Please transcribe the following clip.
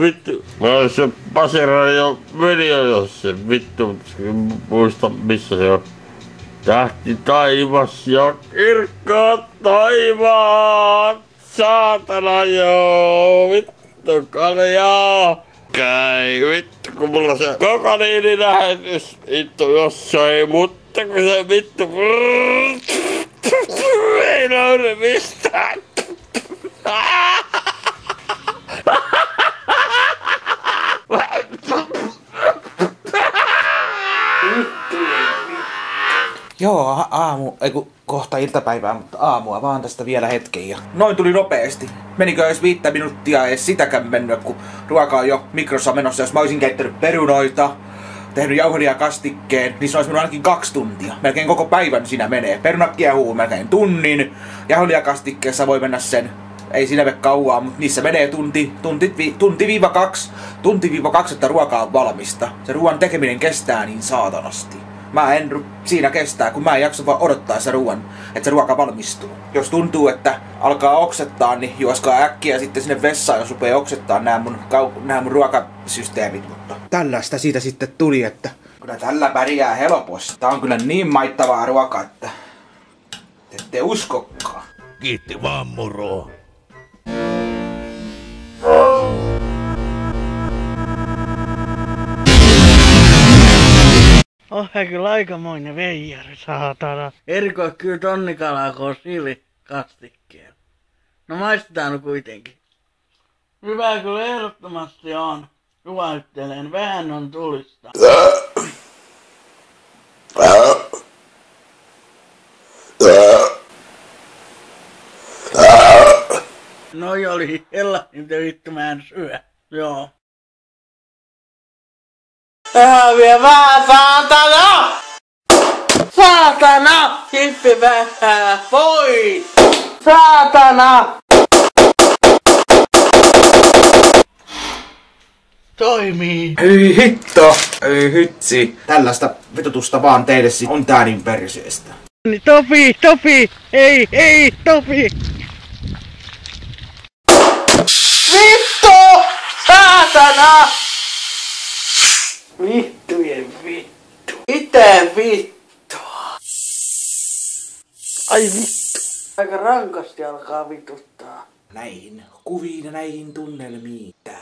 Vittu. Se Pasera jo meni jos se vittu muista missä se on. Tähti taivas ja kirkkaat taivaat. Saatana joo, vittu kaljaa. Käy vittu kun mulla se kokaniinilähetys vittu jossain, mutta kun se vittu ei löydä mistään. Joo, kohta iltapäivää, mutta aamua vaan tästä vielä hetken ja noin tuli nopeesti. Menikö edes 5 minuuttia edes sitäkään mennyt, kun ruoka on jo mikrossa menossa. Jos mä olisin käyttänyt perunoita, tehnyt jauhelihakastikkeen, niin se olisi mennyt ainakin 2 tuntia. Melkein koko päivän siinä menee. Perunat kiehuu melkein tunnin. Jauhelihakastikkeessa voi mennä sen, ei siinä mene kauaa, mutta niissä menee tunti-2, että ruoka on valmista. Se ruoan tekeminen kestää niin saatanasti. Mä en siinä kestää, kun mä en jaksa vaan odottaa se että se ruoka valmistuu. Jos tuntuu, että alkaa oksettaa, niin juoskaa äkkiä sitten sinne vessaan, jos rupeaa oksettaa nämä mun ruokasysteemit. Mutta tällaista siitä sitten tuli, että kyllä tällä pärjää helposti. Tää on kyllä niin maittavaa ruokaa, että te ette uskokaan. Kiitti vaan, moro. Ohe kyllä aikamoinen veijari, saatana. Erikois kyllä tonnikalaa kastikkeen. No maistetaan kuitenkin. Hyvä kyllä ehdottomasti on. Suosittelen, vähän on tulista. Noi oli sellainen, vittu mä en syö. Joo. Vielä vähän saatana! Saatana! Kippi vähän pois! Saatana! Toimii! Ei hitto! Ei hitsi! Tällaista vetutusta vaan teille on tää niin perseestä. Topi! Ei, Topi! Vittu! Saatana! Vittujen vittu. Itä vittua. Ai vittu. Aika rankasti alkaa vituttaa. Näihin kuviin ja näihin tunnelmiin tää